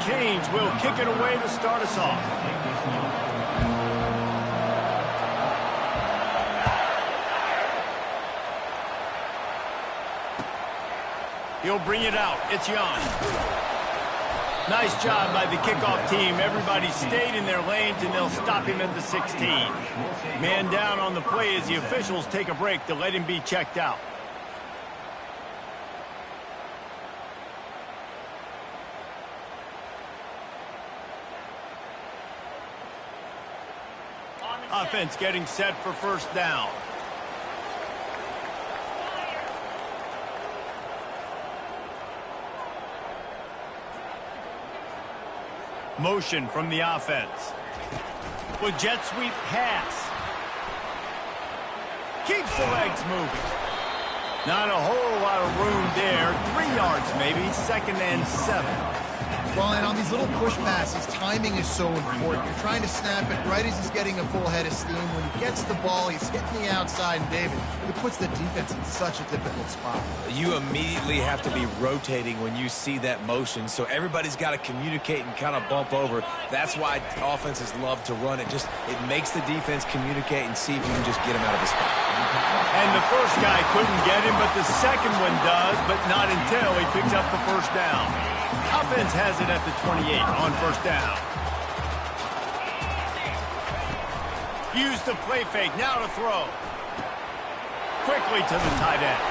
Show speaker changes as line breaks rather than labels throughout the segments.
change. Will kick it away to start us off. He'll bring it out. It's Young. Nice job by the kickoff team. Everybody stayed in their lanes, and they'll stop him at the 16. Man down on the play as the officials take a break to let him be checked out. Offense getting set for first down. Motion from the offense. With jet sweep pass. Keeps the legs moving. Not a whole lot of room there. 3 yards maybe. 2nd and 7.
Well, and on these little push passes, timing is so important. You're trying to snap it right as he's getting a full head of steam. When he gets the ball, he's hitting the outside, and David, it puts the defense in such a difficult spot.
You immediately have to be rotating when you see that motion, so everybody's got to communicate and kind of bump over. That's why offenses love to run it. It makes the defense communicate and see if you can just get him out of his spot.
And the first guy couldn't get him, but the second one does, but not until he picks up the first down. Offense has it at the 28 on first down. Use the play fake, now to throw. Quickly to the tight end.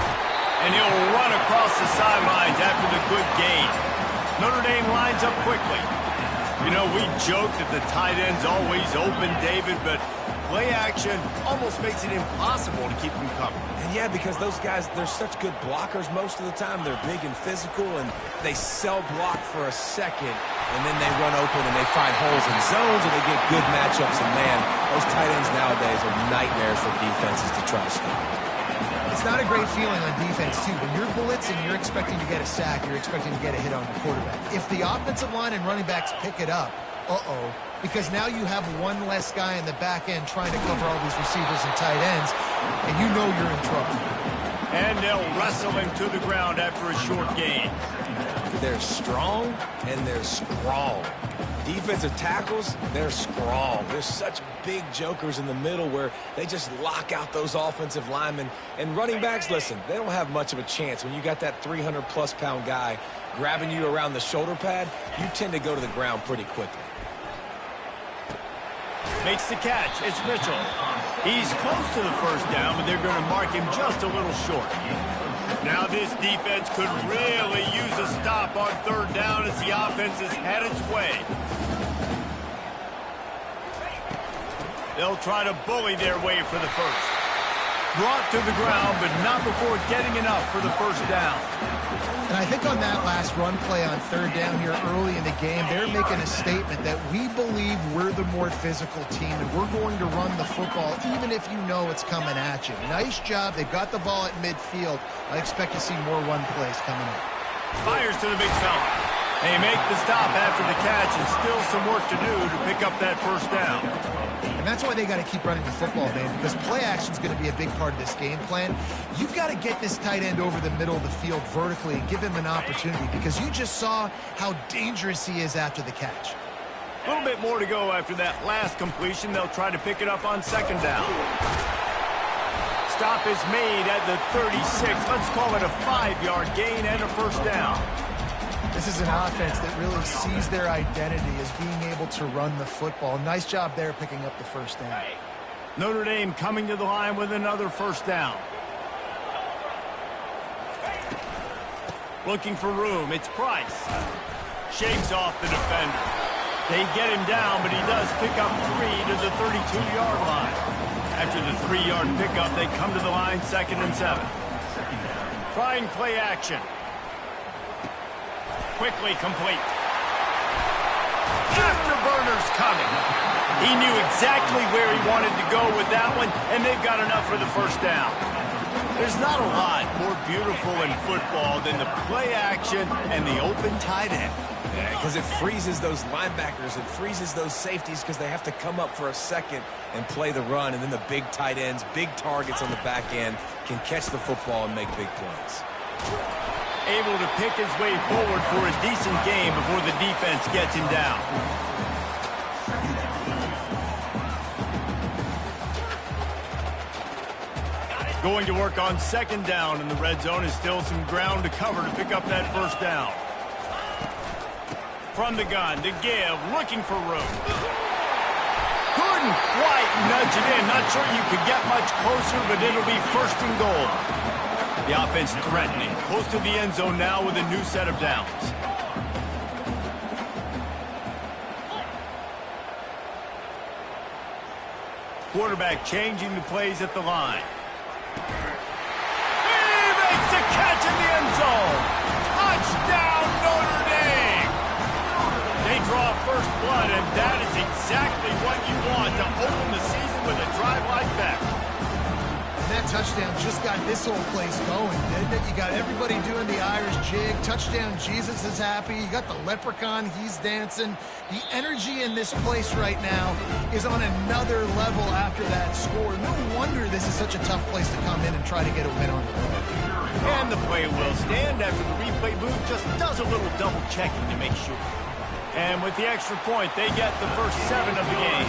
And he'll run across the sidelines after the good gain. Notre Dame lines up quickly. You know, we joke that the tight end's always open, David, but play action almost makes it impossible to keep them covered.
And yeah, because those guys, they're such good blockers most of the time. They're big and physical, and they sell block for a second, and then they run open and they find holes in zones, and they get good matchups. And man, those tight ends nowadays are nightmares for defenses to try to stop.
It's not a great feeling on defense, too. When you're blitzing, you're expecting to get a sack. You're expecting to get a hit on the quarterback. If the offensive line and running backs pick it up, because now you have one less guy in the back end trying to cover all these receivers and tight ends, and you know you're in trouble.
And they'll wrestle him to the ground after a short gain.
They're strong and they're strong. Defensive tackles, they're strong. There's such big jokers in the middle where they just lock out those offensive linemen. And running backs, listen, they don't have much of a chance. When you got that 300-plus pound guy grabbing you around the shoulder pad, you tend to go to the ground pretty quickly.
Makes the catch. It's Mitchell. He's close to the first down, but they're going to mark him just a little short. Now this defense could really use a stop on third down as the offense has had its way. They'll try to bully their way for the first. Brought to the ground, but not before getting enough for the first down.
And I think on that last run play on third down here early in the game, they're making a statement that we believe we're the more physical team and we're going to run the football even if you know it's coming at you. Nice job. They've got the ball at midfield. I expect to see more run plays coming up.
Fires to the big fella. They make the stop after the catch and still some work to do to pick up that first down.
And that's why they got to keep running the football, man, because play action is going to be a big part of this game plan. You've got to get this tight end over the middle of the field vertically and give him an opportunity because you just saw how dangerous he is after the catch.
A little bit more to go after that last completion. They'll try to pick it up on second down. Stop is made at the 36. Let's call it a 5-yard gain and a first down.
This is an offense that really sees their identity as being able to run the football. Nice job there picking up the first down.
Notre Dame coming to the line with another first down. Looking for room. It's Price. Shakes off the defender. They get him down, but he does pick up 3 to the 32-yard line. After the 3-yard pickup, they come to the line 2nd and 7. Trying play action. Quickly complete. Afterburner's coming. He knew exactly where he wanted to go with that one, and they've got enough for the first down. There's not a lot more beautiful in football than the play action and the open tight end.
Yeah, because it freezes those linebackers. It freezes those safeties because they have to come up for a second and play the run, and then the big tight ends, big targets on the back end can catch the football and make big plays.
able to pick his way forward for a decent game before the defense gets him down. Going to work on second down in the red zone is still some ground to cover to pick up that first down. From the gun to give, looking for room. Couldn't quite nudge it in. Not sure you could get much closer, but it'll be first and goal. The offense threatening. Close to the end zone now with a new set of downs. Quarterback changing the plays at the line. He makes a catch in the end zone. Touchdown, Notre Dame. They draw first blood, and that is exactly what you want to open the season with a drive like that.
And that touchdown just got this whole place going, didn't it? You got everybody doing the Irish jig. Touchdown, Jesus is happy. You got the leprechaun, he's dancing. The energy in this place right now is on another level after that score. No wonder this is such a tough place to come in and try to get a win on the road.
And the play will stand after the replay booth just does a little double checking to make sure. And with the extra point, they get the first 7 of the game.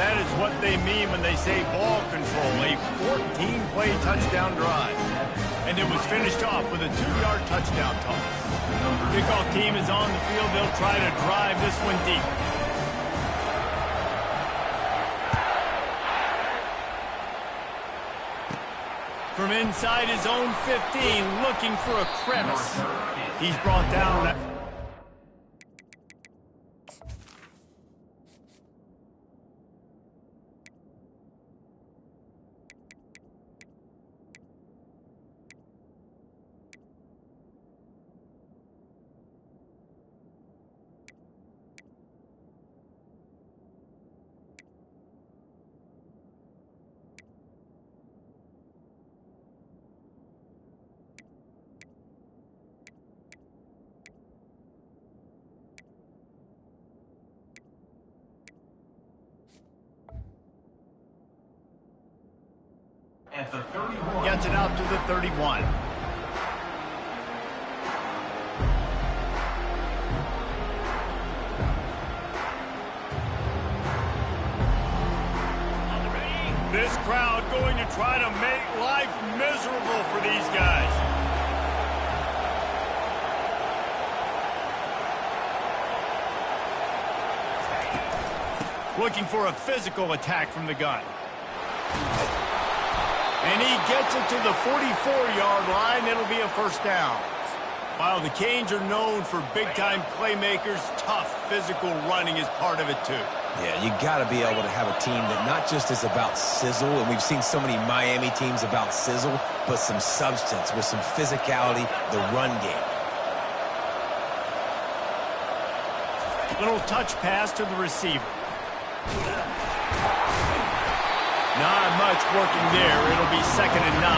That is what they mean when they say ball control, a 14-play touchdown drive. And it was finished off with a 2-yard touchdown toss. Kickoff team is on the field. They'll try to drive this one deep. From inside his own 15, looking for a crevice. He's brought down.
At the 31.
Gets it out to the 31. This crowd going to try to make life miserable for these guys. Looking for a physical attack from the gun. And he gets it to the 44-yard line. It'll be a first down. While the Canes are known for big-time playmakers, tough physical running is part of it too.
Yeah, you got to be able to have a team that not just is about sizzle, and we've seen so many Miami teams about sizzle, but some substance with some physicality, the run game.
Little touch pass to the receiver. Not much working there. It'll be 2nd and 9.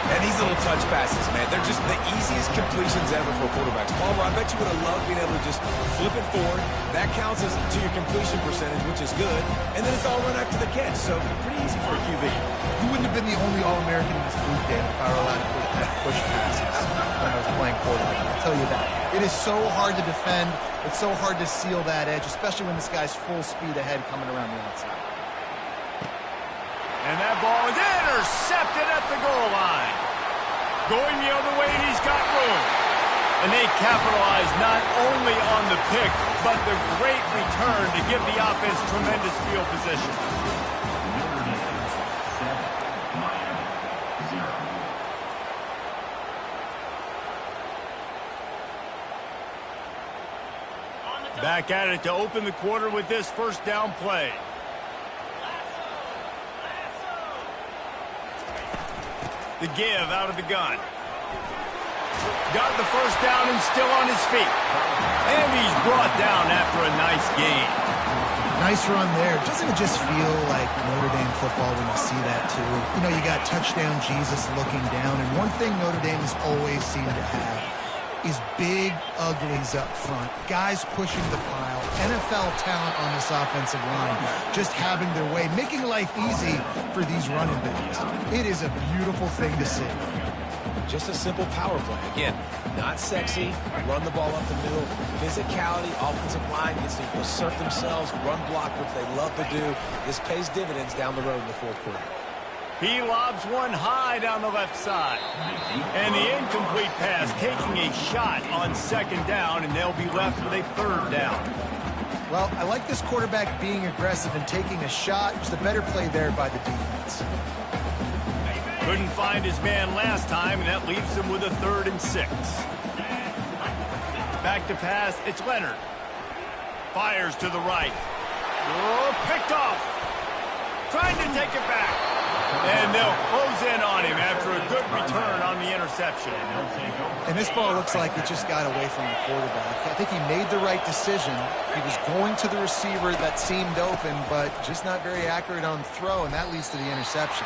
And these little touch passes, man, they're just the easiest completions ever for quarterbacks. Palmer, I bet you would have loved being able to just flip it forward. That counts as to your completion percentage, which is good. And then it's all run after the catch, so pretty easy for a QB.
You wouldn't have been the only All-American in this booth, Dan, if I were allowed to push passes when I was playing quarterback. I'll tell you that. It is so hard to defend. It's so hard to seal that edge, especially when this guy's full speed ahead coming around the outside.
And that ball is intercepted at the goal line. Going the other way, and he's got room. And they capitalize not only on the pick, but the great return to give the offense tremendous field position. Back at it to open the quarter with this first down play. The give out of the gun. Got the first down and still on his feet. And he's brought down after a nice gain.
Nice run there. Doesn't it just feel like Notre Dame football when you see that too? You know, you got touchdown Jesus looking down, and one thing Notre Dame has always seemed to have is big uglies up front. Guys pushing the pile. NFL talent on this offensive line. Just having their way. Making life easy for these running backs. It is a beautiful thing to see.
Just a simple power play. Again, not sexy, run the ball up the middle. Physicality, offensive line gets to assert themselves, run block, which they love to do. This pays dividends down the road in the fourth quarter.
He lobs one high down the left side. And the incomplete pass taking a shot on second down, and they'll be left with a third down.
Well, I like this quarterback being aggressive and taking a shot. Just a better play there by the defense.
Couldn't find his man last time, and that leaves him with a 3rd and 6. Back to pass, it's Leonard. Fires to the right. Oh, picked off. Trying to take it back. And they'll close in on him after a good return on the interception.
And this ball looks like it just got away from the quarterback. I think he made the right decision. He was going to the receiver that seemed open, but just not very accurate on the throw, and that leads to the interception.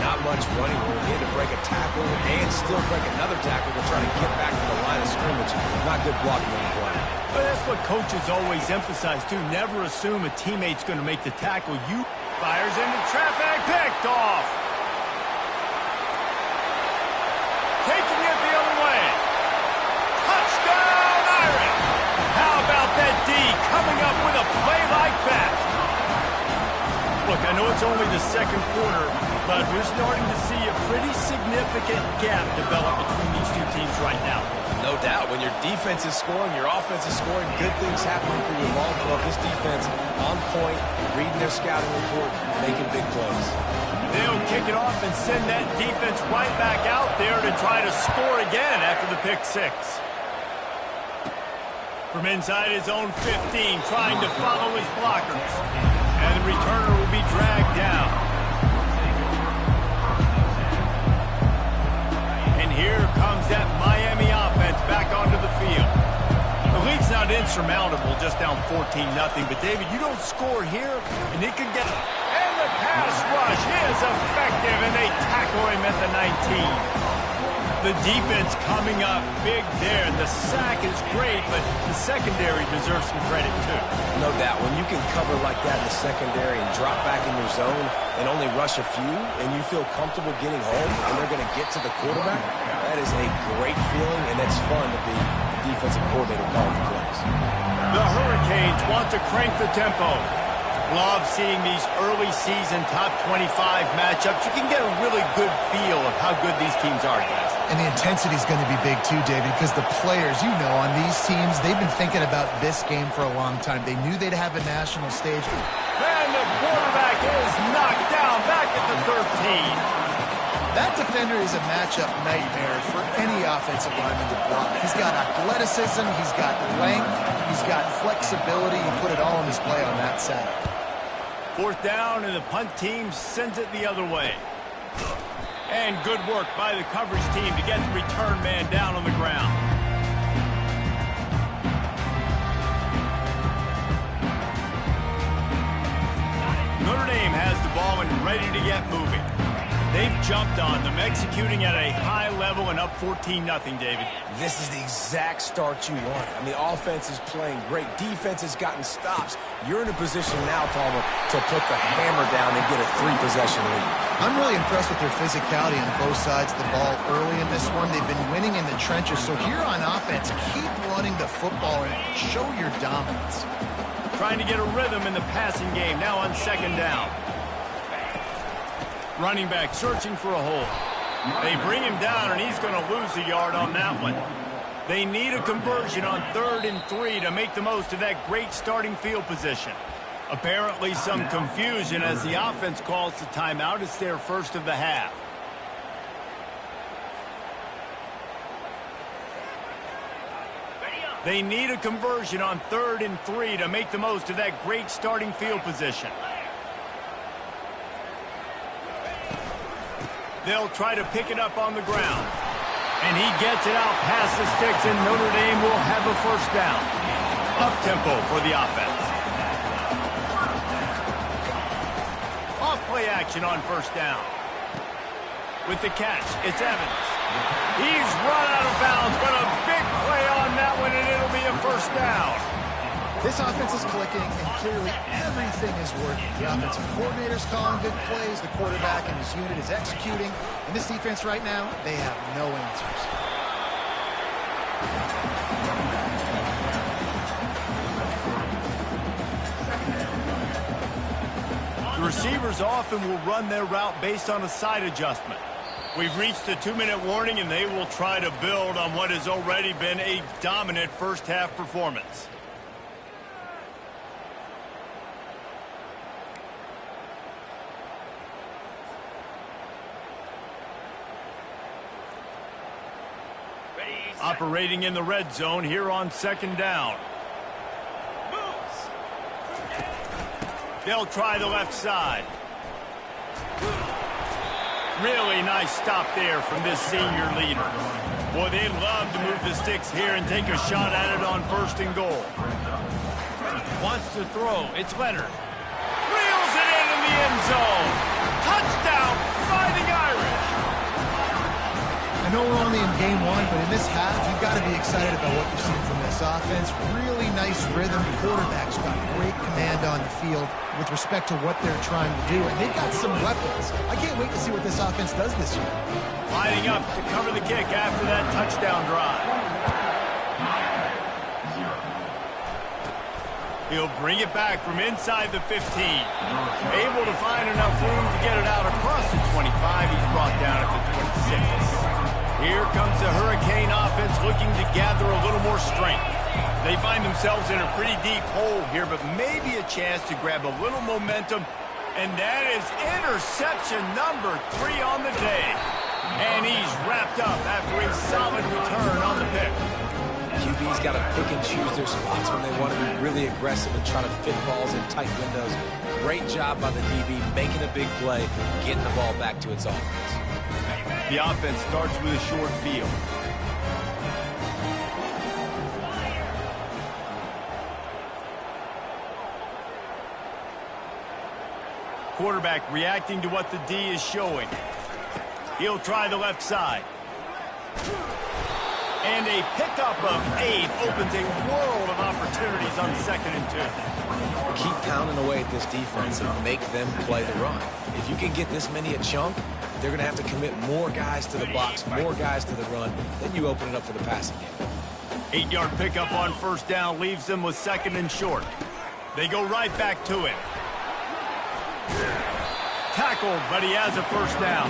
Not much running room. He had to break a tackle and still break another tackle to try to get back to the line of scrimmage. Not good blocking on the play.
But that's what coaches always emphasize, too. Never assume a teammate's going to make the tackle. You fires into traffic, picked off. Taking it the other way. Touchdown, Irish. How about that D coming up with a play like that? Look, I know it's only the second quarter, but we're starting to see a pretty significant gap develop between these two teams right now.
No doubt. When your defense is scoring, your offense is scoring, good things happening for your ball club. This defense on point, reading their scouting report, making big plays.
They'll kick it off and send that defense right back out there to try to score again after the pick 6. From inside his own 15, trying to follow his blockers. And the returner will be dragged down. And here comes that Miami offense back onto the field. The lead's not insurmountable, just down 14-0. But, David, you don't score here, and it could get... And the pass rush is effective, and they tackle him at the 19. The defense coming up big there. The sack is great, but the secondary deserves some credit, too.
No doubt. When you can cover like that in the secondary and drop back in your zone and only rush a few, and you feel comfortable getting home, and they're going to get to the quarterback, that is a great feeling, and it's fun to be the defensive coordinator calling the plays.
The Hurricanes want to crank the tempo. Love seeing these early season top 25 matchups. You can get a really good feel of how good these teams are, guys.
And the intensity is going to be big too, David, because the players, you know, on these teams, they've been thinking about this game for a long time. They knew they'd have a national stage.
And the quarterback is knocked down back at the 13.
That defender is a matchup nightmare for any offensive lineman to block. He's got athleticism, he's got length, he's got flexibility. He put it all on display on that side.
4th down, and the punt team sends it the other way. And good work by the coverage team to get the return man down on the ground. Notre Dame has the ball and ready to get moving. They've jumped on them, executing at a high level and up 14-0, David.
This is the exact start you want. I mean, offense is playing great. Defense has gotten stops. You're in a position now, Palmer, to put the hammer down and get a 3-possession lead.
I'm really impressed with their physicality on both sides of the ball early in this one. They've been winning in the trenches. So here on offense, keep running the football and show your dominance.
Trying to get a rhythm in the passing game, now on 2nd down. Running back searching for a hole. They bring him down, and he's going to lose a yard on that one. They need a conversion on 3rd and 3 to make the most of that great starting field position. Apparently some confusion as the offense calls the timeout. It's their first of the half. They need a conversion on 3rd and 3 to make the most of that great starting field position. They'll try to pick it up on the ground. And he gets it out past the sticks, and Notre Dame will have a 1st down. Up-tempo for the offense. Off-play action on 1st down. With the catch, it's Evans. He's run out of bounds, but a big play on that one, and it'll be a 1st down.
This offense is clicking, and clearly everything is working. The offensive coordinator's calling good plays, the quarterback and his unit is executing, and this defense right now, they have no answers.
The receivers often will run their route based on a side adjustment. We've reached the 2-minute warning, and they will try to build on what has already been a dominant first-half performance. Operating in the red zone here on 2nd down. They'll try the left side. Really nice stop there from this senior leader. Boy, they'd love to move the sticks here and take a shot at it on 1st and goal. Wants to throw. It's Leonard. Reels it in the end zone. Touchdown, Fighting Irish.
I know we're only in game 1, but in this half, you've got to be excited about what you've seen from this offense. Really nice rhythm. The quarterback's got great command on the field with respect to what they're trying to do, and they've got some weapons. I can't wait to see what this offense does this year.
Lining up to cover the kick after that touchdown drive. He'll bring it back from inside the 15. Able to find enough room to get it out across the 25. He's brought down at the 26. Here comes the Hurricane offense looking to gather a little more strength. They find themselves in a pretty deep hole here, but maybe a chance to grab a little momentum. And that is interception number 3 on the day. And he's wrapped up after a solid return on the pick.
QB's got to pick and choose their spots when they want to be really aggressive and try to fit balls in tight windows. Great job by the DB making a big play, getting the ball back to its offense.
The offense starts with a short field. Quarterback reacting to what the D is showing. He'll try the left side. And a pickup of 8 opens a world of opportunities on 2nd and 2.
Keep pounding away at this defense and make them play the run. If you can get this many a chunk, they're going to have to commit more guys to the box, more guys to the run. Then you open it up for the passing game.
8-yard pickup on 1st down leaves them with 2nd and short. They go right back to him. Tackled, but he has a 1st down.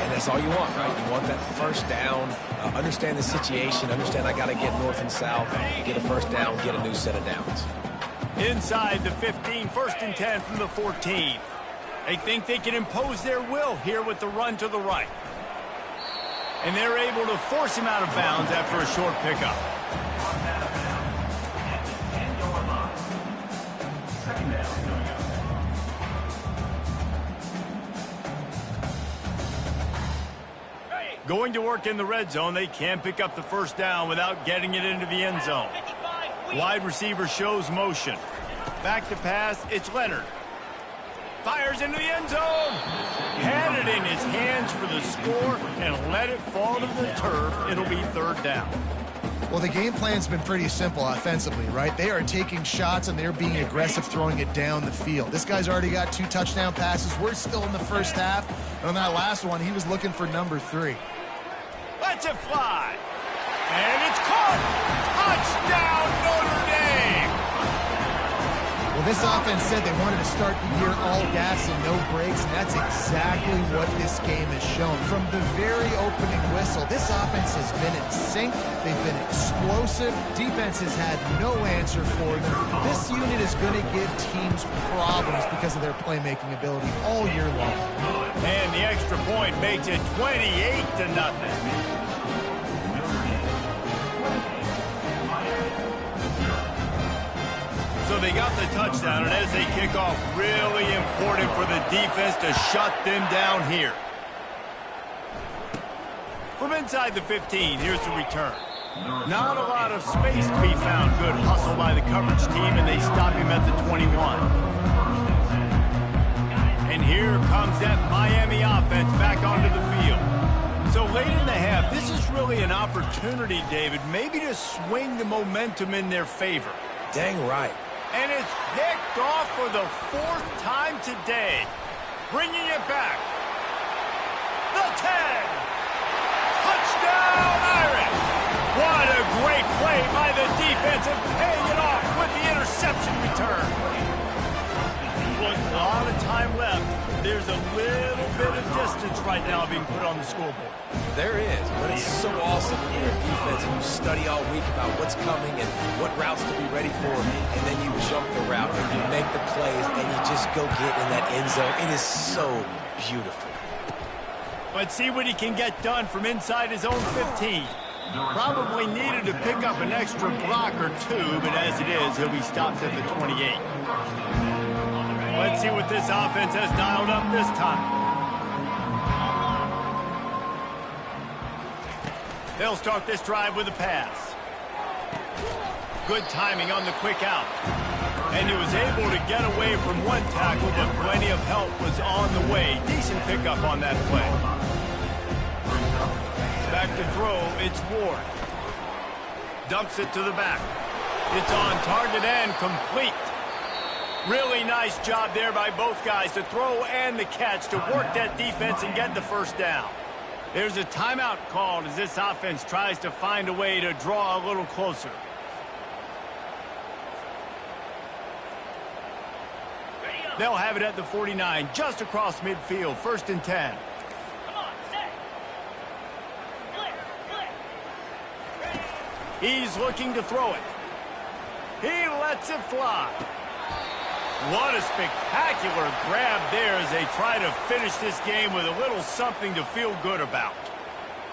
And that's all you want, right? You want that 1st down, understand the situation, understand I got to get north and south, get a 1st down, get a new set of downs.
Inside the 15, 1st and 10 from the 14. They think they can impose their will here with the run to the right. And they're able to force him out of bounds after a short pickup. Going to work in the red zone, they can't pick up the 1st down without getting it into the end zone. Wide receiver shows motion. Back to pass, it's Leonard. Fires into the end zone. Had it in his hands for the score and let it fall to the turf. It'll be 3rd down.
Well, the game plan's been pretty simple offensively, right? They are taking shots and they're being aggressive, throwing it down the field. This guy's already got 2 touchdown passes. We're still in the 1st half. And on that last one, he was looking for number 3.
Lets it fly. And it's caught. Touchdown, Notre Dame.
Well, this offense said they wanted to start the year all gas and no breaks, and that's exactly what this game has shown. From the very opening whistle, this offense has been in sync. They've been explosive. Defense has had no answer for them. This unit is going to give teams problems because of their playmaking ability all year long.
And the extra point makes it 28-0. So they got the touchdown, and as they kick off, really important for the defense to shut them down here. From inside the 15, here's the return. Not a lot of space to be found. Good hustle by the coverage team, and they stop him at the 21. And here comes that Miami offense back onto the field. So late in the half, this is really an opportunity, David, maybe to swing the momentum in their favor.
Dang right.
And it's picked off for the 4th time today. Bringing it back. The 10. Touchdown, Irish. What a great play by the defense and paying it off with the interception return. With a lot of time left, there's a little bit of distance right now being put on the scoreboard.
There is, but it's so awesome when you're a defense and you study all week about what's coming and what routes to be ready for, and then you jump the route and you make the plays and you just go get in that end zone. It is so beautiful.
Let's see what he can get done from inside his own 15. Probably needed to pick up an extra block or two, but as it is, he'll be stopped at the 28. Let's see what this offense has dialed up this time. They'll start this drive with a pass. Good timing on the quick out. And he was able to get away from one tackle, but plenty of help was on the way. Decent pickup on that play. Back to throw, it's Ward. Dumps it to the back. It's on target and complete. Really nice job there by both guys to throw and the catch to work that defense and get the first down. There's a timeout called as this offense tries to find a way to draw a little closer. They'll have it at the 49, just across midfield, 1st and 10. He's looking to throw it. He lets it fly. What a spectacular grab there as they try to finish this game with a little something to feel good about.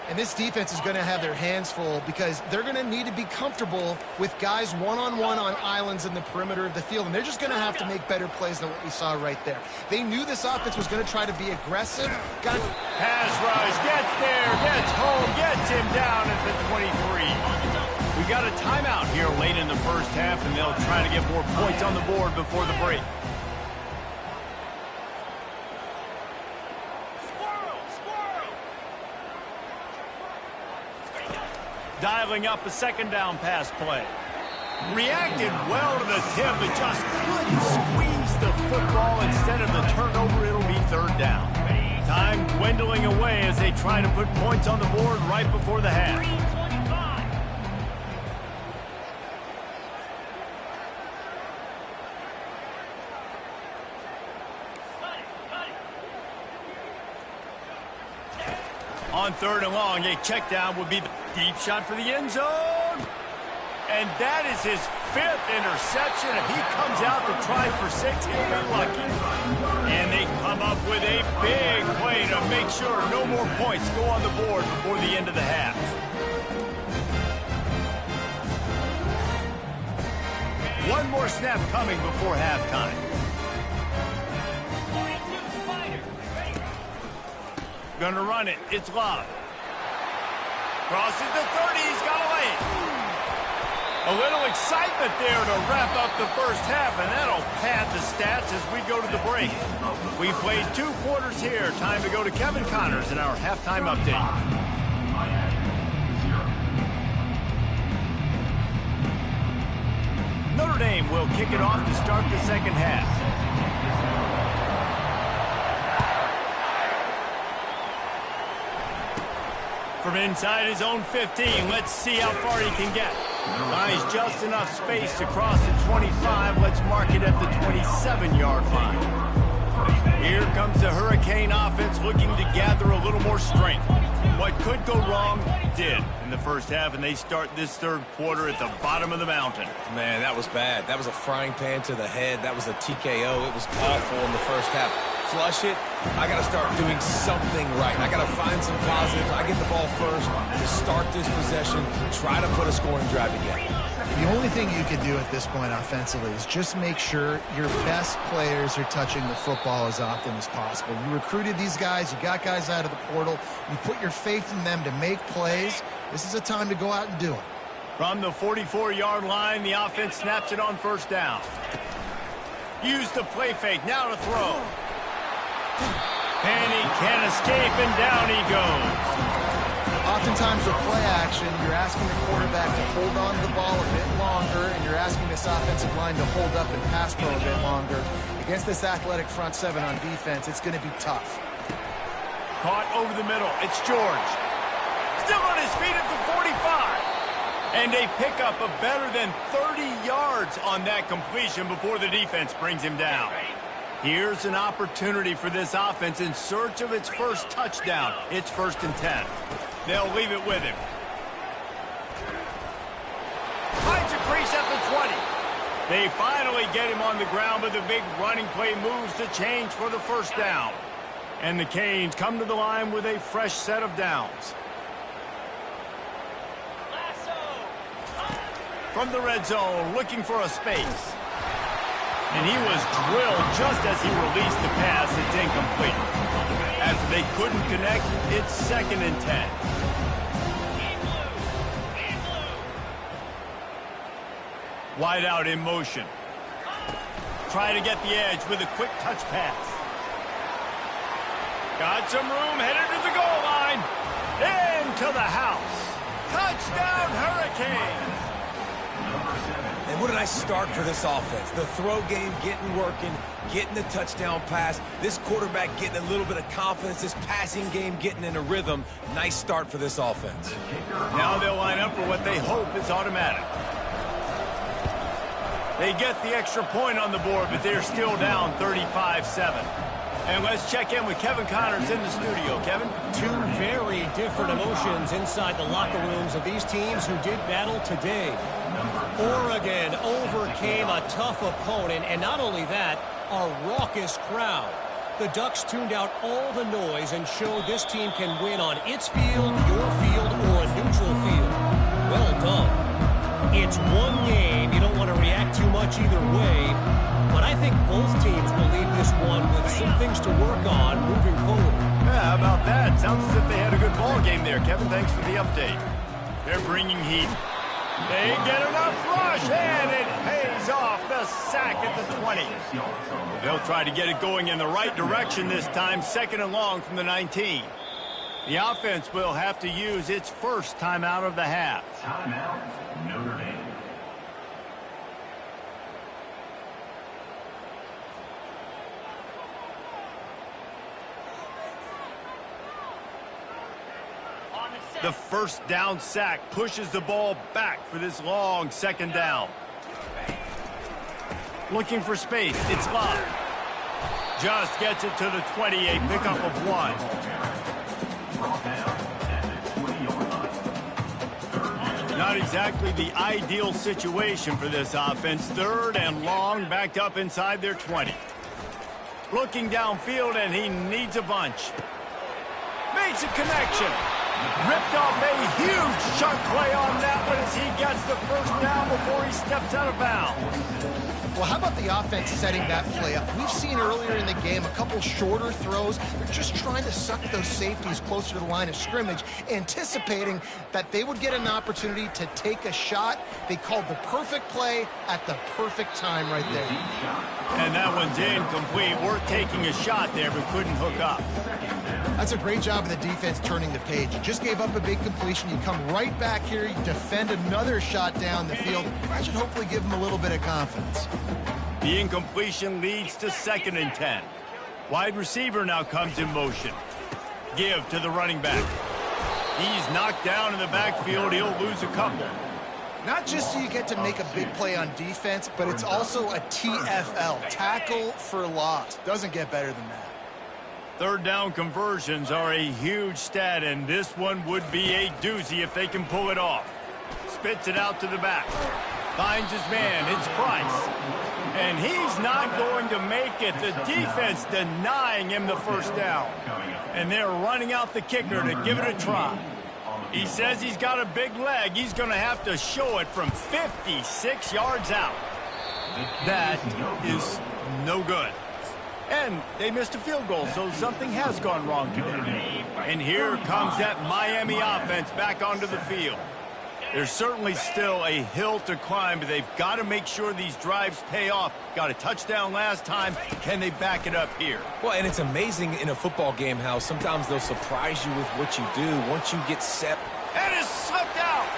And this defense is going to have their hands full because they're going to need to be comfortable with guys one-on-one on islands in the perimeter of the field. And they're just going to have to make better plays than what we saw right there. They knew this offense was going to try to be aggressive.
Pass rush, gets there, gets home, gets him down at the 23. We got a timeout here late in the first half, and they'll try to get more points on the board before the break. Dialing up a 2nd down pass play. Reacted well to the tip, but just couldn't squeeze the football. Instead of the turnover, it'll be 3rd down. Time dwindling away as they try to put points on the board right before the half. On 3rd and long, a check down would be the deep shot for the end zone. And that is his 5th interception. If he comes out to try for 6, he'll be lucky. And they come up with a big play to make sure no more points go on the board before the end of the half. One more snap coming before halftime. Gonna run it. It's Love. Crosses the 30. He's got to lay it. A little excitement there to wrap up the first half, and that'll pad the stats as we go to the break. We played 2 quarters here. Time to go to Kevin Connors in our halftime update. Notre Dame will kick it off to start the second half. From inside his own 15, let's see how far he can get. Buys just enough space to cross the 25. Let's mark it at the 27-yard line. Here comes the Hurricane offense looking to gather a little more strength. What could go wrong did in the first half, and they start this 3rd quarter at the bottom of the mountain.
Man, that was bad. That was a frying pan to the head. That was a TKO. It was awful in the first half. Flush it. I got to start doing something right. I got to find some positives. I get the ball first to start this possession, try to put a scoring drive together.
The only thing you can do at this point offensively is just make sure your best players are touching the football as often as possible. You recruited these guys. You got guys out of the portal. You put your faith in them to make plays. This is a time to go out and do it.
From the 44-yard line, the offense snaps it on 1st down. Use the play fake. Now to throw. And he can't escape, and down he goes.
Oftentimes with play action, you're asking the quarterback to hold on to the ball a bit longer, and you're asking this offensive line to hold up and pass pro a bit longer. Against this athletic front seven on defense, it's going to be tough.
Caught over the middle. It's George. Still on his feet at the 45. And a pickup of better than 30 yards on that completion before the defense brings him down. Here's an opportunity for this offense in search of its first touchdown. It's 1st and 10. They'll leave it with him. Finds a crease at the 20. They finally get him on the ground, but the big running play moves the change for the first down. And the Canes come to the line with a fresh set of downs. From the red zone, looking for a space. And he was drilled just as he released the pass. It's incomplete. After they couldn't connect, it's 2nd and 10. Wide out in motion. Trying to get the edge with a quick touch pass. Got some room, headed to the goal line. Into the house. Touchdown, Hurricanes.
And what did I start for this offense? The throw game getting working, getting the touchdown pass. This quarterback getting a little bit of confidence. This passing game getting in a rhythm. Nice start for this offense.
Now they'll line up for what they hope is automatic. They get the extra point on the board, but they're still down 35-7. And let's check in with Kevin Connors in the studio. Kevin?
Two very different emotions inside the locker rooms of these teams who did battle today. Oregon overcame a tough opponent, and not only that, a raucous crowd. The Ducks tuned out all the noise and showed this team can win on its field, your field, or a neutral field. Well done. It's one game. You don't want to react too much either way, but I think both teams will leave this one with some things to work on moving forward.
Yeah, how about that? Sounds as if they had a good ball game there. Kevin, thanks for the update. They're bringing heat. They get enough rush, and it pays off. The sack at the 20. They'll try to get it going in the right direction this time. 2nd and long from the 19. The offense will have to use its first timeout of the half.
Timeout, Notre Dame.
The first down sack pushes the ball back for this long 2nd down. Looking for space. It's Love. Just gets it to the 20, a pickup of 1. Not exactly the ideal situation for this offense. 3rd and long, backed up inside their 20. Looking downfield, and he needs a bunch. Makes a connection. Ripped off a huge chunk play on that one as he gets the first down before he steps out of bounds.
Well, how about the offense setting that play up? We've seen earlier in the game a couple shorter throws. They're just trying to suck those safeties closer to the line of scrimmage, anticipating that they would get an opportunity to take a shot. They called the perfect play at the perfect time right there.
And that one's incomplete. Worth taking a shot there, but couldn't hook up.
That's a great job of the defense turning the page. You just gave up a big completion. You come right back here. You defend another shot down the field. That should hopefully give them a little bit of confidence.
The incompletion leads to 2nd and 10. Wide receiver now comes in motion. Give to the running back. He's knocked down in the backfield. He'll lose a couple.
Not just so you get to make a big play on defense, but it's also a TFL, tackle for loss. Doesn't get better than that.
3rd down conversions are a huge stat, and this one would be a doozy if they can pull it off. Spits it out to the back. Finds his man. It's Price. And he's not going to make it. The defense denying him the first down. And they're running out the kicker to give it a try. He says he's got a big leg. He's going to have to show it from 56 yards out. That is no good. And they missed a field goal, so something has gone wrong today. And here comes that Miami offense back onto the field. There's certainly still a hill to climb, but they've got to make sure these drives pay off. Got a touchdown last time. Can they back it up here?
Well, and it's amazing in a football game how sometimes they'll surprise you with what you do once you get set.
And it's slipped out.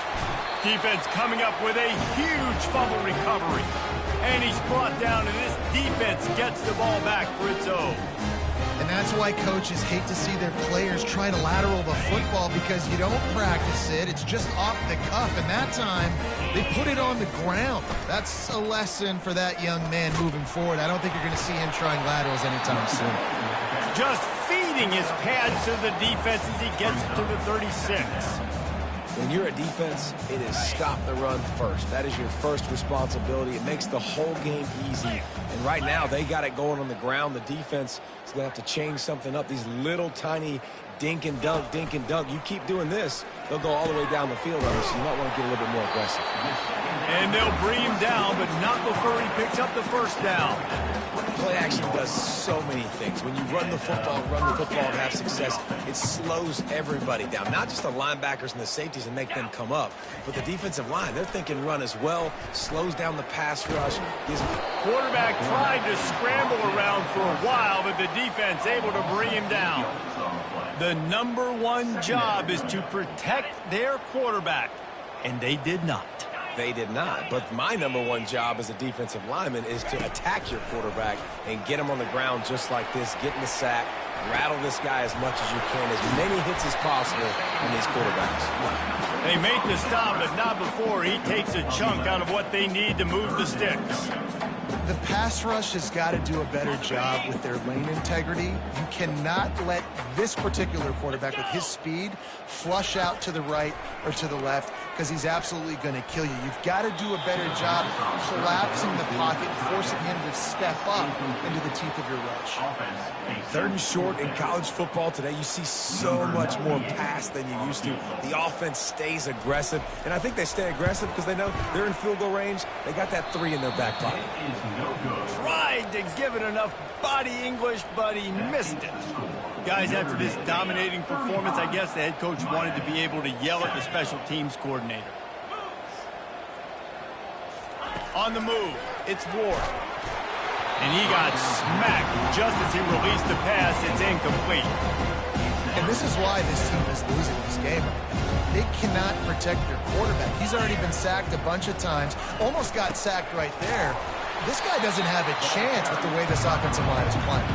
Defense coming up with a huge fumble recovery. And he's brought down, and this defense gets the ball back for its own.
And that's why coaches hate to see their players try to lateral the football, because you don't practice it. It's just off the cuff, and that time they put it on the ground. That's a lesson for that young man moving forward. I don't think you're going to see him trying laterals anytime soon.
Just feeding his pads to the defense as he gets to the 36.
When you're a defense, it is stop the run first. That is your first responsibility. It makes the whole game easy. And right now, they got it going on the ground. The defense is going to have to change something up. These little tiny dink and dunk, dink and dunk. You keep doing this, they'll go all the way down the field on you, so you might want to get a little bit more aggressive.
And they'll bring him down, but not before he picks up the first down.
Play action does so many things. When you run the football and have success, it slows everybody down. Not just the linebackers and the safeties and make them come up, but the defensive line. They're thinking run as well, slows down the pass rush.
Quarterback tried to scramble around for a while, but the defense able to bring him down. The number one job is to protect their quarterback, and they did not.
They did not. But my number one job as a defensive lineman is to attack your quarterback and get him on the ground just like this, get in the sack, rattle this guy as much as you can, as many hits as possible on these quarterbacks.
They make the stop, but not before he takes a chunk out of what they need to move the sticks.
The pass rush has got to do a better job with their lane integrity. You cannot let this particular quarterback with his speed flush out to the right or to the left, because he's absolutely going to kill you. You've got to do a better job collapsing the pocket and forcing him to step up into the teeth of your rush.
Third and short in college football today, you see so much more pass than you used to. The offense stays aggressive, and I think they stay aggressive because they know they're in field goal range. They got that 3 in their back pocket.
Tried to give it enough body English, but he missed it. Guys, after this dominating performance, I guess the head coach wanted to be able to yell at the special teams coordinator. On the move, it's Ward. And he got smacked just as he released the pass. It's incomplete.
And this is why this team is losing this game. They cannot protect their quarterback. He's already been sacked a bunch of times. Almost got sacked right there. This guy doesn't have a chance with the way this offensive line is playing.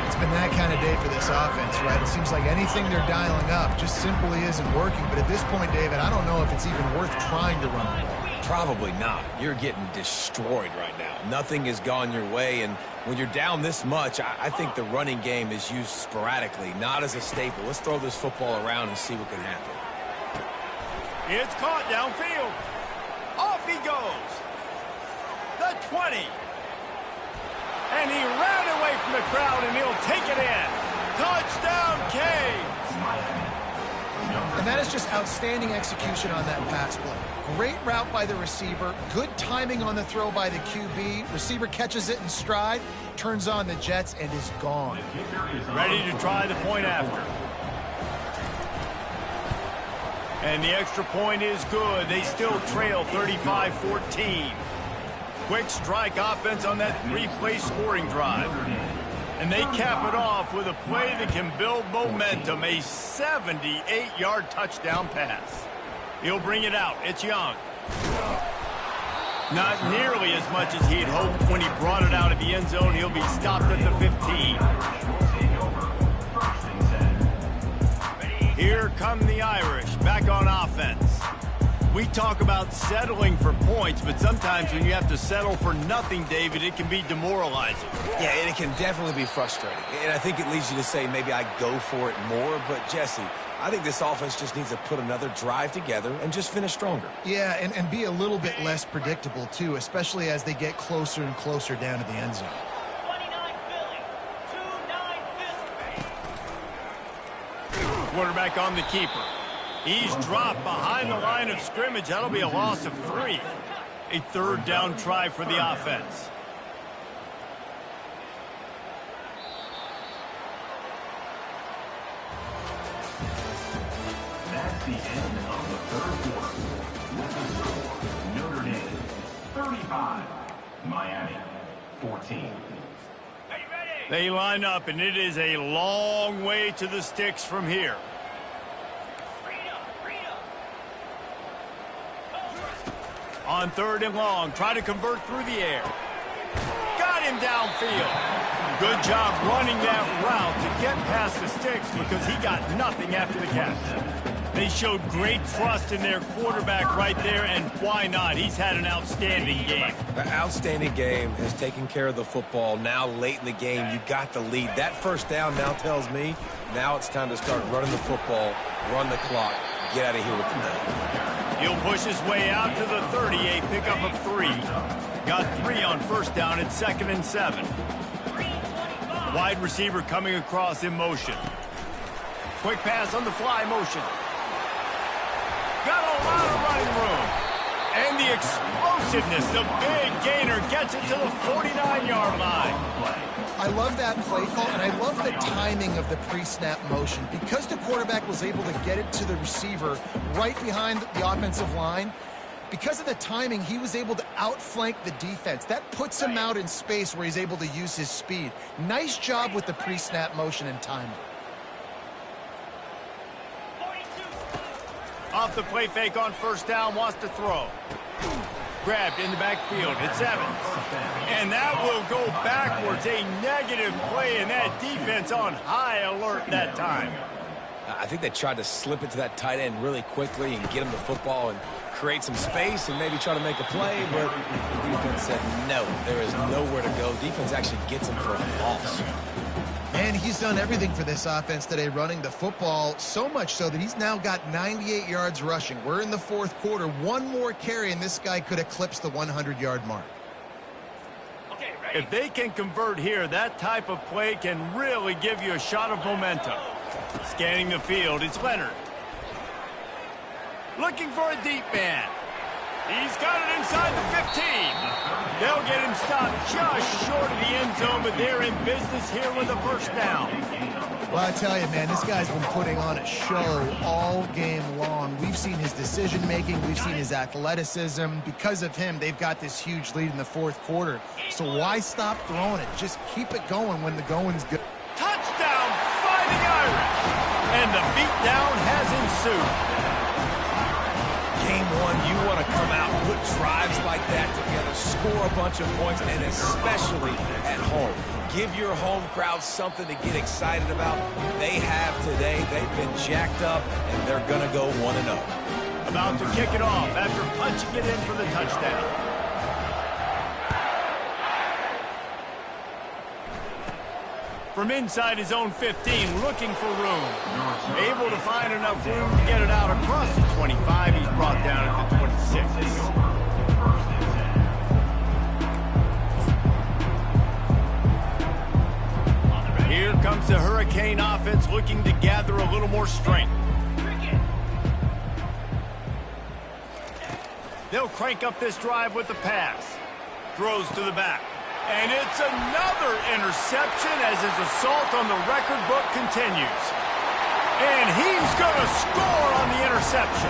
It's been that kind of day for this offense, right? It seems like anything they're dialing up just simply isn't working. But at this point, David, I don't know if it's even worth trying to run the ball.
Probably not. You're getting destroyed right now. Nothing has gone your way, and when you're down this much, I think the running game is used sporadically, not as a staple. Let's throw this football around and see what can happen.
It's caught downfield. Off he goes. The 20. And he ran away from the crowd, and he'll take it in. Touchdown, Canes.
And that is just outstanding execution on that pass play. Great route by the receiver. Good timing on the throw by the QB. Receiver catches it in stride, turns on the jets, and is gone.
Ready to try the point after. And the extra point is good. They still trail 35-14. Quick strike offense on that 3-play scoring drive. And they cap it off with a play that can build momentum, a 78-yard touchdown pass. He'll bring it out. It's Young. Not nearly as much as he'd hoped when he brought it out of the end zone. He'll be stopped at the 15. Here come the Irish, back on offense. We talk about settling for points, but sometimes when you have to settle for nothing, David, it can be demoralizing.
Yeah, and it can definitely be frustrating. And I think it leads you to say maybe I go for it more. But, Jesse, I think this offense just needs to put another drive together and just finish stronger.
Yeah, and be a little bit less predictable, too, especially as they get closer and closer down to the end zone.
Quarterback on the keeper. He's dropped behind the line of scrimmage. That'll be a loss of 3. A third down try for the offense.
the end of the third quarter. With the score, Notre Dame 35, Miami 14.
They line up, and it is a long way to the sticks from here. On 3rd and long, try to convert through the air. Got him downfield. Good job running that route to get past the sticks because he got nothing after the catch. They showed great trust in their quarterback right there, and why not? He's had an outstanding game.
An outstanding game, has taken care of the football. Now late in the game, you got the lead. That first down now tells me now it's time to start running the football, run the clock, get out of here with the ball.
He'll push his way out to the 38, pickup of 3. Got 3 on first down at 2nd and 7. Wide receiver coming across in motion. Quick pass on the fly motion. Got a lot of running room. And the explosiveness, the big gainer gets it to the 49-yard line.
I love that play call, and I love the timing of the pre-snap motion. Because the quarterback was able to get it to the receiver right behind the offensive line, because of the timing, he was able to outflank the defense. That puts him out in space where he's able to use his speed. Nice job with the pre-snap motion and timing.
Off the play fake on first down, wants to throw. Grabbed in the backfield. It's Evans. And that will go backwards. A negative play, and that defense on high alert that time.
I think they tried to slip it to that tight end really quickly and get him the football and create some space and maybe try to make a play, but the defense said no, there is nowhere to go. Defense actually gets him for a loss.
And he's done everything for this offense today, running the football, so much so that he's now got 98 yards rushing. We're in the 4th quarter. One more carry, and this guy could eclipse the 100-yard mark.
If they can convert here, that type of play can really give you a shot of momentum. Scanning the field, it's Leonard. Looking for a deep man. He's got it inside the 15. They'll get him stopped just short of the end zone, but they're in business here with a first down.
Well, I tell you, man, this guy's been putting on a show all game long. We've seen his decision-making. We've seen his athleticism. Because of him, they've got this huge lead in the 4th quarter. So why stop throwing it? Just keep it going when the going's good.
Touchdown, Fighting Irish! And the beatdown has ensued.
Game 1, you want to come out, put drives like that together, score a bunch of points, and especially at home. Give your home crowd something to get excited about. They have today. They've been jacked up, and they're going to go 1-0.
About to kick it off after punching it in for the touchdown. From inside his own 15, looking for room. Able to find enough room to get it out across the 25. He's brought down at the 26. Here comes the Hurricane offense looking to gather a little more strength. They'll crank up this drive with the pass. Throws to the back. And it's another interception as his assault on the record book continues. And he's going to score on the interception.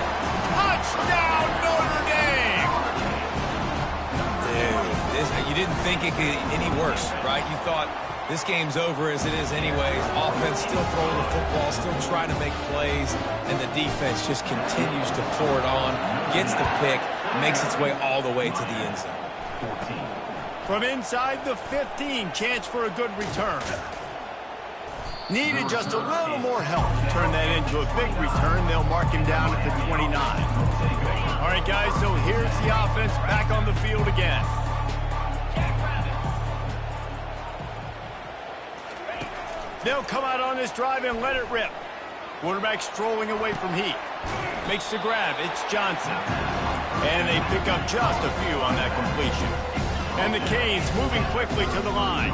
Touchdown, Notre Dame!
Dude, you didn't think it could get any worse, right? You thought this game's over as it is anyways. Offense still throwing the football, still trying to make plays, and the defense just continues to pour it on, gets the pick, makes its way all the way to the end zone.
14.
From inside the 15, chance for a good return. Needed just a little more help to turn that into a big return. They'll mark him down at the 29. All right, guys, so here's the offense back on the field again. They'll come out on this drive and let it rip. Quarterback strolling away from heat. Makes the grab. It's Johnson. And they pick up just a few on that completion. And the Canes moving quickly to the line.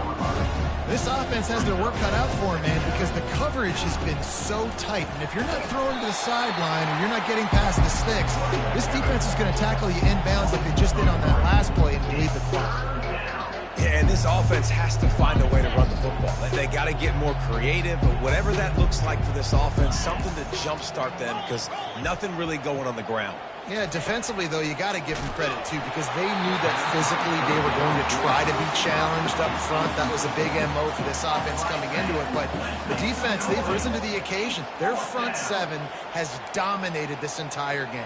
This offense has their work cut out for him, man, because the coverage has been so tight. And if you're not throwing to the sideline or you're not getting past the sticks, this defense is going to tackle you inbounds like they just did on that last play and lead the clock.
Yeah, and this offense has to find a way to run the football. They got to get more creative, but whatever that looks like for this offense, something to jumpstart them because nothing really going on the ground.
Yeah, defensively, though, you got to give them credit, too, because they knew that physically they were going to try to be challenged up front. That was a big MO for this offense coming into it. But the defense, they've risen to the occasion. Their front seven has dominated this entire game.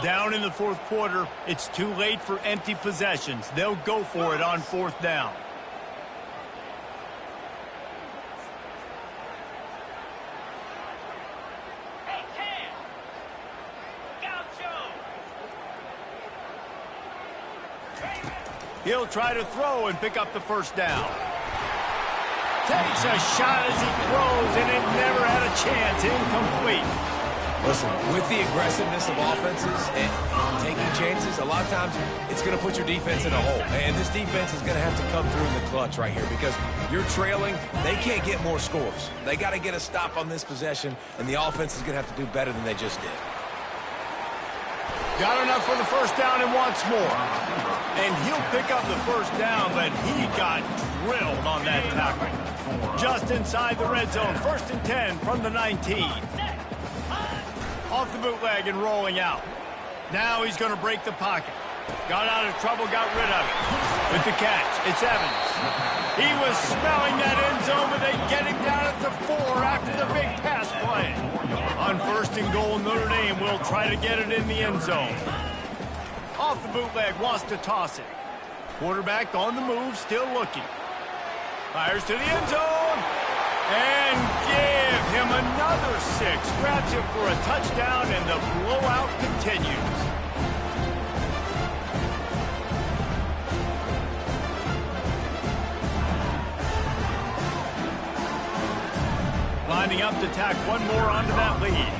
Down in the fourth quarter, it's too late for empty possessions. They'll go for it on fourth down. He'll try to throw and pick up the first down. Takes a shot as he throws, and it never had a chance. Incomplete.
Listen, with the aggressiveness of offenses and taking chances, a lot of times it's going to put your defense in a hole. And this defense is going to have to come through in the clutch right here because you're trailing. They can't get more scores. They got to get a stop on this possession, and the offense is going to have to do better than they just did.
Got enough for the first down and wants more. And he'll pick up the first down, but he got drilled on that tackle. Just inside the red zone, 1st and 10 from the 19. Off the bootleg and rolling out. Now he's going to break the pocket. Got out of trouble, got rid of it. With the catch, it's Evans. He was smelling that end zone, but they get him down at the 4 after the big pass play. On 1st and goal, Notre Dame will try to get it in the end zone. Off the bootleg, wants to toss it. Quarterback on the move, still looking. Fires to the end zone. And give him another 6. Grabs him for a touchdown, and the blowout continues. Lining up to tack one more onto that lead.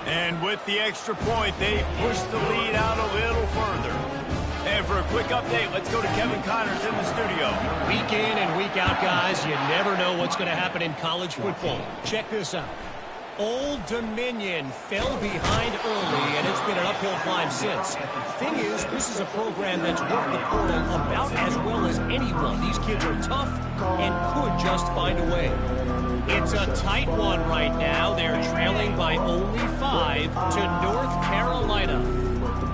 And with the extra point, they push the lead out a little further. And for a quick update, let's go to Kevin Connors in the studio.
Week in and week out, guys, you never know what's going to happen in college football. Check this out. Old Dominion fell behind early, and it's been an uphill climb since. Thing is, this is a program that's worked the portal about as well as anyone. These kids are tough and could just find a way. It's a tight one right now. They're trailing by only 5 to North Carolina.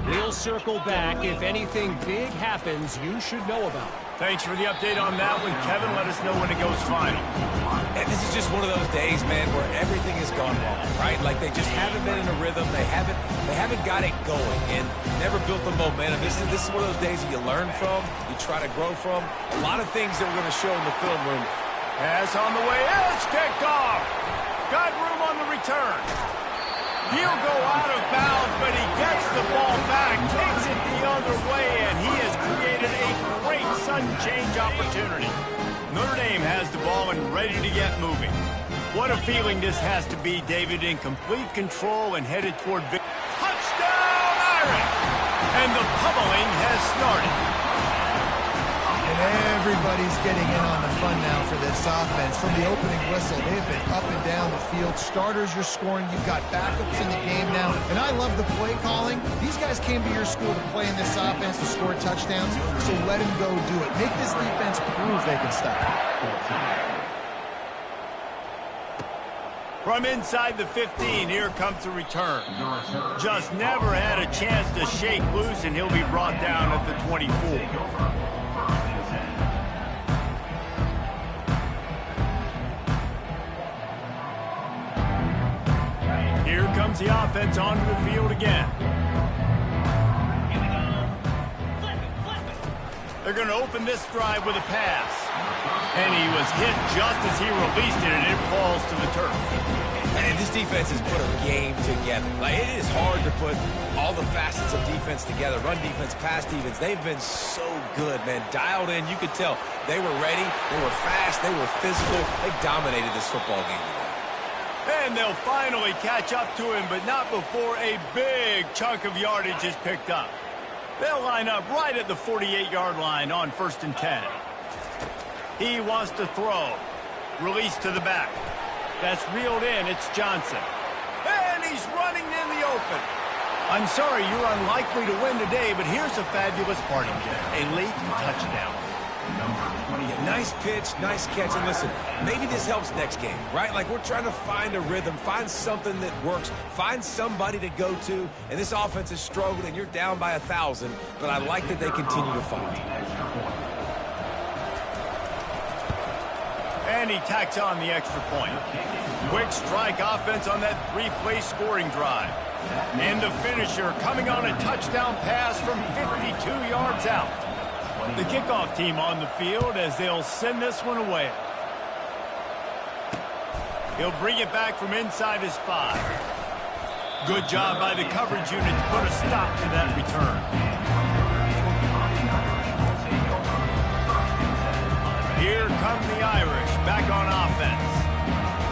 We'll circle back. If anything big happens, you should know about it.
Thanks for the update on that one, Kevin. Let us know when it goes final.
And this is just one of those days, man, where everything has gone wrong, right? Like they just haven't been in a rhythm. They haven't got it going and never built the momentum. This is one of those days that you learn from, you try to grow from. A lot of things that we're going to show in the film room.
Pass on the way. It's kicked off. Got room on the return. He'll go out of bounds, but he gets the ball back, takes it the other way, and he has created a great sudden change opportunity. Notre Dame has the ball and ready to get moving. What a feeling this has to be, David, in complete control and headed toward victory. Touchdown, Irish! And the pummeling has started.
And everybody's getting in on the fun now for this offense. From the opening whistle, they've been up and down the field. Starters are scoring. You've got backups in the game now. And I love the play calling. These guys came to your school to play in this offense to score touchdowns, so let them go do it. Make this defense prove they can stop.
From inside the 15, here comes the return. Just never had a chance to shake loose, and he'll be brought down at the 24. Here comes the offense onto the field again. They're going to open this drive with a pass. And he was hit just as he released it, and it falls to the turf.
And this defense has put a game together. Like, it is hard to put all the facets of defense together. Run defense, pass defense. They've been so good, man. Dialed in. You could tell they were ready. They were fast. They were physical. They dominated this football game today.
And they'll finally catch up to him, but not before a big chunk of yardage is picked up. They'll line up right at the 48-yard line on 1st and 10. He wants to throw. Release to the back. That's reeled in. It's Johnson. And he's running in the open. I'm sorry you're unlikely to win today, but here's a fabulous parting gift. A late touchdown.
Yeah, nice pitch, nice catch. And listen, maybe this helps next game, right? Like we're trying to find a rhythm, find something that works, find somebody to go to. And this offense is struggling, and you're down by 1,000. But I like that they continue to fight.
And he tacks on the extra point. Quick strike offense on that three-play scoring drive. And the finisher coming on a touchdown pass from 52 yards out. The kickoff team on the field as they'll send this one away. He'll bring it back from inside his 5. Good job by the coverage unit to put a stop to that return. Here come the Irish back on offense.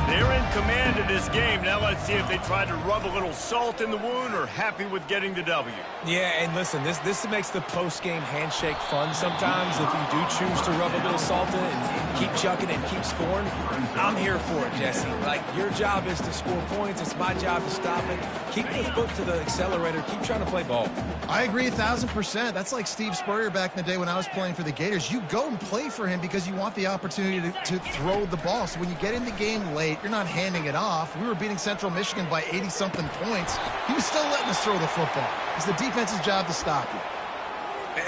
They're in command of this game. Now let's see if they try to rub a little salt in the wound or happy with getting the W.
Yeah, and listen, this makes the post-game handshake fun sometimes if you do choose to rub a little salt in and keep chucking and keep scoring. I'm here for it, Jesse. Like, your job is to score points. It's my job to stop it. Keep the foot to the accelerator. Keep trying to play ball.
I agree 1,000%. That's like Steve Spurrier back in the day when I was playing for the Gators. You go and play for him because you want the opportunity to throw the ball. So when you get in the game late, you're not handing it off. We were beating Central Michigan by 80-something points. He was still letting us throw the football. It's the defense's job to stop you.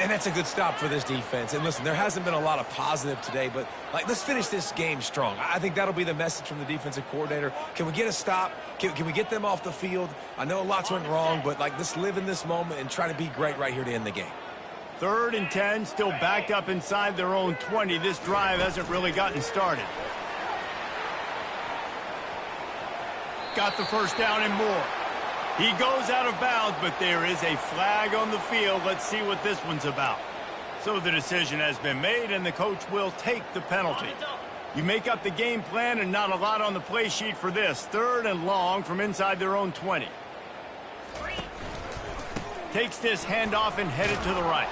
And that's a good stop for this defense. And listen, there hasn't been a lot of positive today, but like, let's finish this game strong. I think that'll be the message from the defensive coordinator. Can we get a stop? Can we get them off the field? I know lots went wrong, but like, let's live in this moment and try to be great right here to end the game.
3rd and 10, still backed up inside their own 20. This drive hasn't really gotten started. Got the first down and more. He goes out of bounds, but there is a flag on the field. Let's see what this one's about. So the decision has been made, and the coach will take the penalty. You make up the game plan, and not a lot on the play sheet for this. 3rd and long from inside their own 20. Takes this handoff and headed to the right.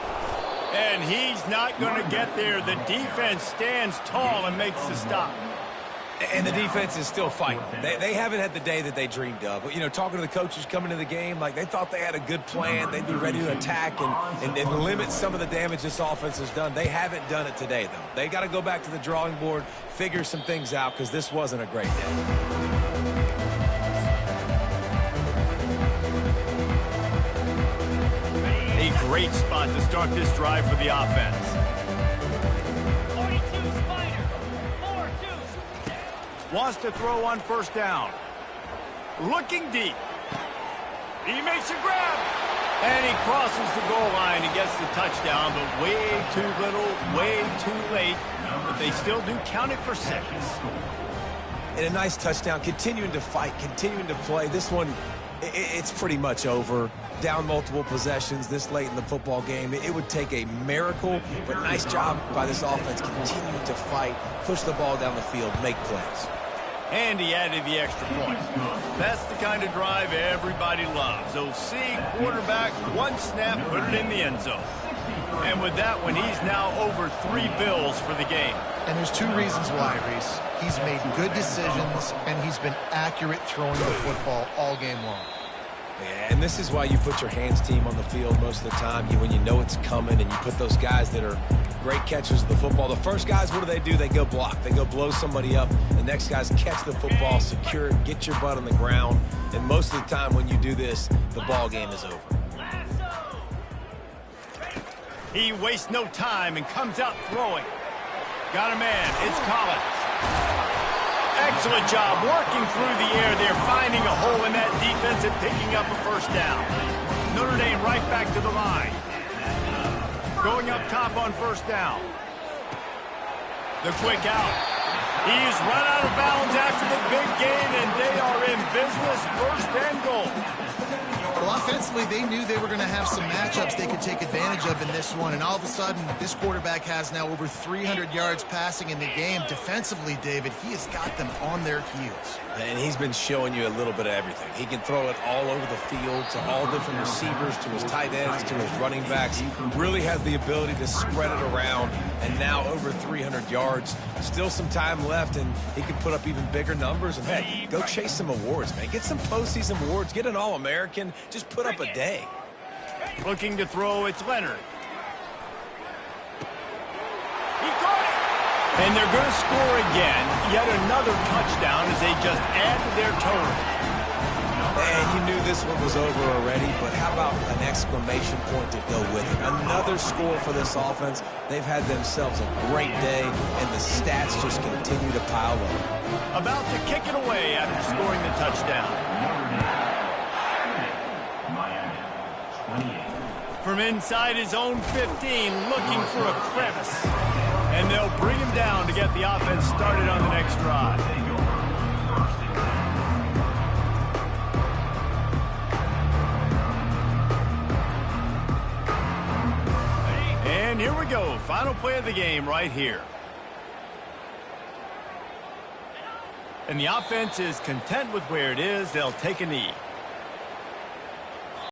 And he's not going to get there. The defense stands tall and makes the stop.
And the defense is still fighting. They haven't had the day that they dreamed of. You know, talking to the coaches coming into the game, like they thought they had a good plan. They'd be ready to attack and limit some of the damage this offense has done. They haven't done it today, though. They got to go back to the drawing board, figure some things out, because this wasn't a great day.
A great spot to start this drive for the offense. Wants to throw on first down. Looking deep. He makes a grab. And he crosses the goal line and gets the touchdown, but way too little, way too late. But they still do count it for 6.
And a nice touchdown, continuing to fight, continuing to play. This one, it's pretty much over. Down multiple possessions this late in the football game. It would take a miracle, but nice job by this offense continuing to fight, push the ball down the field, make plays.
And he added the extra point. That's the kind of drive everybody loves. OC, quarterback, one snap, put it in the end zone. And with that one, he's now over 3 bills for the game.
And there's 2 reasons why, Reese. He's made good decisions, and he's been accurate throwing the football all game long.
Yeah, and this is why you put your hands team on the field most of the time. When you know it's coming and you put those guys that are great catchers of the football. The first guys, what do? They go block. They go blow somebody up. The next guys catch the football, secure it, get your butt on the ground. And most of the time when you do this, the ball game is over.
He wastes no time and comes out throwing. Got a man. It's Collins. Excellent job working through the air there, finding a hole in that defense and picking up a first down. Notre Dame right back to the line. Going up top on first down. The quick out. He's run out of bounds after the big gain, and they are in business. 1st and goal.
Well, offensively, they knew they were going to have some matchups they could take advantage of in this one, and all of a sudden, this quarterback has now over 300 yards passing in the game. Defensively, David, he has got them on their heels.
And he's been showing you a little bit of everything. He can throw it all over the field to all different receivers, to his tight ends, to his running backs. He really has the ability to spread it around, and now over 300 yards. Still some time left, and he can put up even bigger numbers. And, heck, go chase some awards, man. Get some postseason awards. Get an All-American. Just put put up a day.
Looking to throw, it's Leonard. He caught it! And they're going to score again. Yet another touchdown as they just add to their total.
And you knew this one was over already, but how about an exclamation point to go with it? Another score for this offense. They've had themselves a great day, and the stats just continue to pile up.
About to kick it away after scoring the touchdown.
Miami, 28.
From inside his own 15, looking for a crevice. And they'll bring him down to get the offense started on the next drive. And here we go. Final play of the game right here. And the offense is content with where it is. They'll take a knee.